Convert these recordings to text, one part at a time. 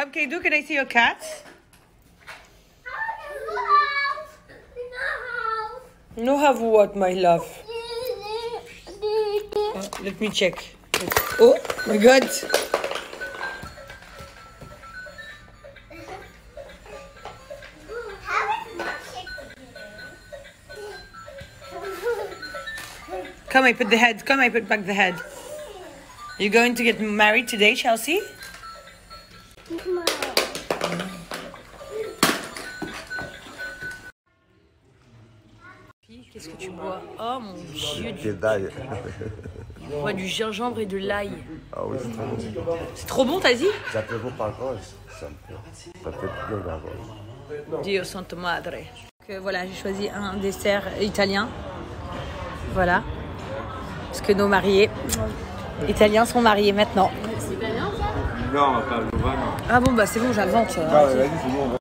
Come, Keidu, can I see your cat? No have what, my love? Let me check. Oh my God. Come, I put the head. Come, I put back the head. You're going to get married today, Chelsea? Qu'est-ce que tu bois? Oh mon Dieu! Des d'ail. Je bois du gingembre et de l'ail. Ah oui, c'est trop bon. C'est trop bon, t'as dit? Ça fait bon par gorge. Ça fait bien dans la gorge. Dio Santo Madre. Donc, voilà, j'ai choisi un dessert italien. Voilà. Parce que nos mariés italiens sont mariés maintenant. C'est italien ça? Non, pas le vin, non. Ah bon, bah c'est bon, j'invente. Vas-y, c'est bon.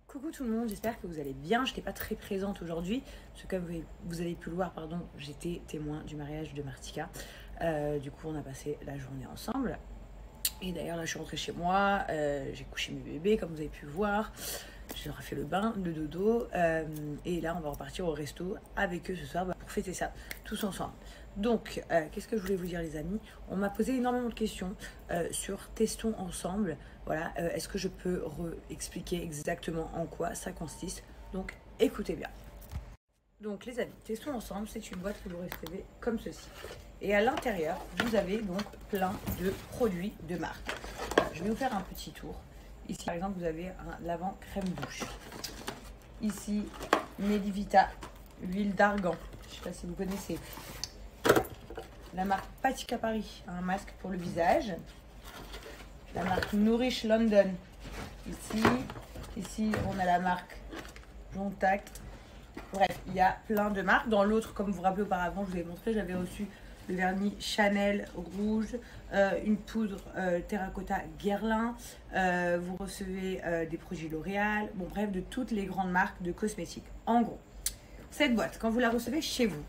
Coucou tout le monde, j'espère que vous allez bien. Je n'étais pas très présente aujourd'hui, parce que comme vous avez pu le voir, pardon, j'étais témoin du mariage de Martika. Du coup, on a passé la journée ensemble. Et d'ailleurs, là, je suis rentrée chez moi, j'ai couché mes bébés, comme vous avez pu voir. Je leur ai fait le bain, le dodo. Et là, on va repartir au resto avec eux ce soir pour fêter ça, tous ensemble. Donc, qu'est-ce que je voulais vous dire, les amis? On m'a posé énormément de questions sur Testons ensemble. Voilà, est-ce que je peux expliquer exactement en quoi ça consiste? Donc, écoutez bien. Donc, les amis, Testons ensemble, c'est une boîte que vous recevez comme ceci. Et à l'intérieur, vous avez donc plein de produits de marque. Je vais vous faire un petit tour. Ici, par exemple, vous avez un lavant crème douche. Ici, Medivita, huile d'argan. Je ne sais pas si vous connaissez. La marque Patika Paris, un masque pour le visage. La marque Nourish London. Ici, on a la marque Jontac. Bref, il y a plein de marques. Dans l'autre, comme vous vous rappelez auparavant, je vous ai montré, j'avais reçu le vernis Chanel rouge, une poudre terracotta Guerlain. Vous recevez des produits L'Oréal. Bon, bref, de toutes les grandes marques de cosmétiques. En gros, cette boîte, quand vous la recevez chez vous,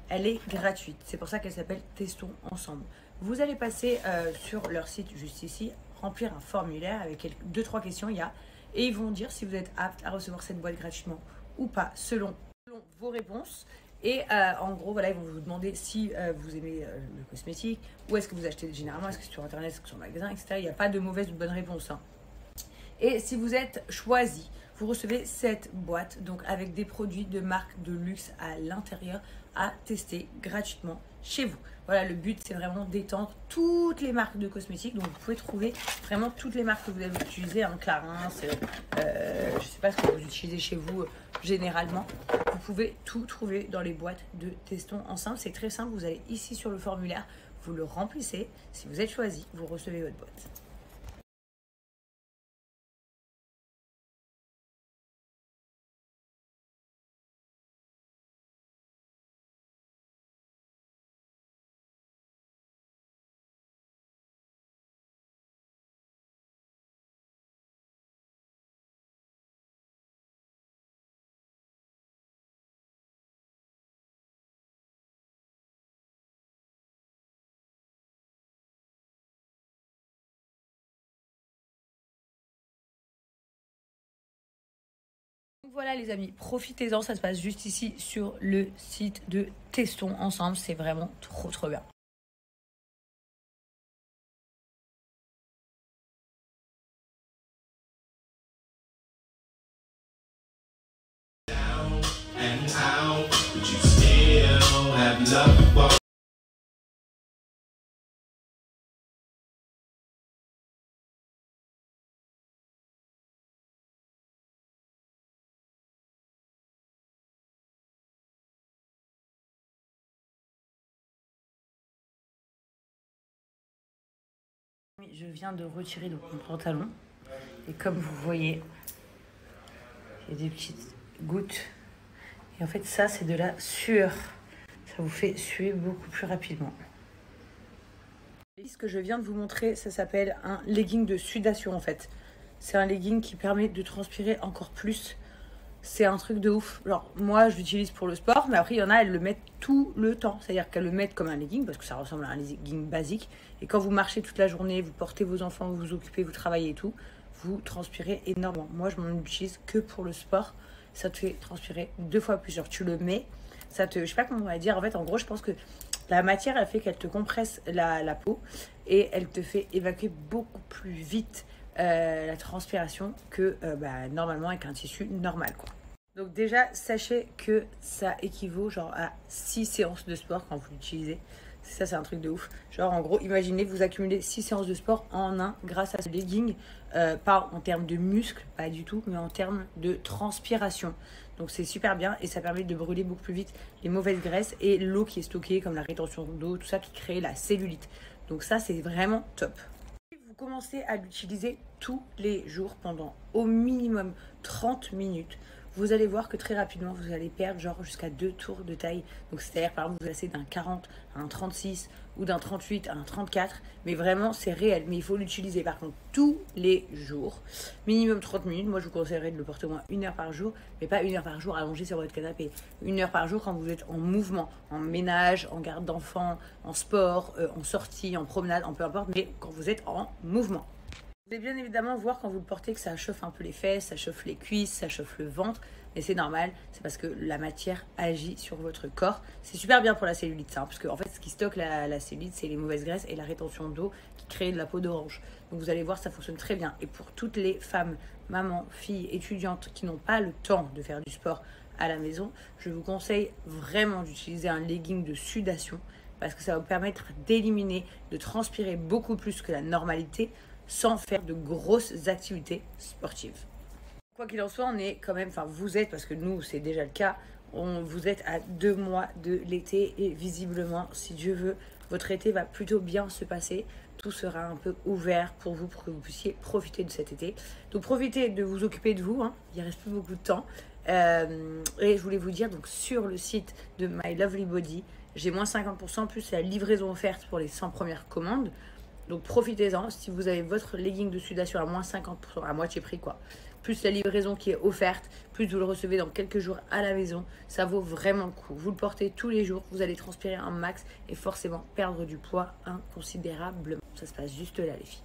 elle est gratuite. C'est pour ça qu'elle s'appelle Testons ensemble. Vous allez passer sur leur site juste ici, remplir un formulaire avec 2-3 questions et ils vont dire si vous êtes apte à recevoir cette boîte gratuitement ou pas, selon vos réponses. Et en gros, voilà, ils vont vous demander si vous aimez le cosmétique, où est-ce que vous achetez généralement, est-ce que c'est sur internet, est-ce que c'est sur magasin, etc. Il n'y a pas de mauvaise ou de bonne réponse. Hein. Et si vous êtes choisi, vous recevez cette boîte donc avec des produits de marque de luxe à l'intérieur à tester gratuitement chez vous. Voilà, le but c'est vraiment d'étendre toutes les marques de cosmétiques. Donc vous pouvez trouver vraiment toutes les marques que vous avez utilisées, hein, Clarins, je ne sais pas ce que vous utilisez chez vous généralement. Vous pouvez tout trouver dans les boîtes de Testons ensemble. C'est très simple, vous allez ici sur le formulaire, vous le remplissez. Si vous êtes choisi, vous recevez votre boîte. Voilà les amis, profitez-en, ça se passe juste ici sur le site de Testons ensemble, c'est vraiment trop bien. Je viens de retirer donc mon pantalon et comme vous voyez, il y a des petites gouttes et en fait ça c'est de la sueur, ça vous fait suer beaucoup plus rapidement. Ce que je viens de vous montrer, ça s'appelle un legging de sudation en fait. C'est un legging qui permet de transpirer encore plus. C'est un truc de ouf. Genre, moi, je l'utilise pour le sport, mais après, il y en a, elles le mettent tout le temps. C'est-à-dire qu'elles le mettent comme un legging, parce que ça ressemble à un legging basique. Et quand vous marchez toute la journée, vous portez vos enfants, vous vous occupez, vous travaillez et tout, vous transpirez énormément. Moi, je m'en utilise que pour le sport. Ça te fait transpirer 2 fois plus. Genre, tu le mets, ça te... Je sais pas comment on va dire. En fait, en gros, je pense que la matière, elle fait qu'elle te compresse la peau et elle te fait évacuer beaucoup plus vite la transpiration que normalement avec un tissu normal, quoi. Donc déjà, sachez que ça équivaut genre à 6 séances de sport quand vous l'utilisez. Ça, c'est un truc de ouf. Genre, en gros, imaginez, vous accumulez 6 séances de sport en un grâce à ce legging. Pas en termes de muscles, pas du tout, mais en termes de transpiration. Donc, c'est super bien et ça permet de brûler beaucoup plus vite les mauvaises graisses et l'eau qui est stockée, comme la rétention d'eau, tout ça qui crée la cellulite. Donc, ça, c'est vraiment top. Vous commencez à l'utiliser tous les jours pendant au minimum 30 minutes. Vous allez voir que très rapidement, vous allez perdre genre jusqu'à 2 tours de taille. Donc, c'est-à-dire, par exemple, vous passez d'un 40 à un 36 ou d'un 38 à un 34. Mais vraiment, c'est réel. Mais il faut l'utiliser, par contre, tous les jours. Minimum 30 minutes. Moi, je vous conseillerais de le porter au moins 1 heure par jour. Mais pas 1 heure par jour allongé sur votre canapé. 1 heure par jour quand vous êtes en mouvement, en ménage, en garde d'enfants, en sport, en sortie, en promenade, en peu importe. Mais quand vous êtes en mouvement. Vous allez bien évidemment voir quand vous le portez que ça chauffe un peu les fesses, ça chauffe les cuisses, ça chauffe le ventre. Mais c'est normal, c'est parce que la matière agit sur votre corps. C'est super bien pour la cellulite, ça, hein, parce que en fait, ce qui stocke la cellulite, c'est les mauvaises graisses et la rétention d'eau qui crée de la peau d'orange. Donc vous allez voir, ça fonctionne très bien. Et pour toutes les femmes, mamans, filles, étudiantes qui n'ont pas le temps de faire du sport à la maison, je vous conseille vraiment d'utiliser un legging de sudation parce que ça va vous permettre d'éliminer, de transpirer beaucoup plus que la normalité sans faire de grosses activités sportives. Quoi qu'il en soit, on est quand même, enfin vous êtes, parce que nous c'est déjà le cas, vous êtes à 2 mois de l'été et visiblement, si Dieu veut, votre été va plutôt bien se passer. Tout sera un peu ouvert pour vous, pour que vous puissiez profiter de cet été. Donc profitez de vous occuper de vous, hein. Il ne reste plus beaucoup de temps. Et je voulais vous dire, donc sur le site de My Lovely Body, j'ai moins 50% plus la livraison offerte pour les 100 premières commandes. Donc profitez-en, si vous avez votre legging de sudation à moins 50%, à moitié prix quoi, plus la livraison qui est offerte, plus vous le recevez dans quelques jours à la maison, ça vaut vraiment le coup. Vous le portez tous les jours, vous allez transpirer un max et forcément perdre du poids inconsidérablement. Ça se passe juste là les filles.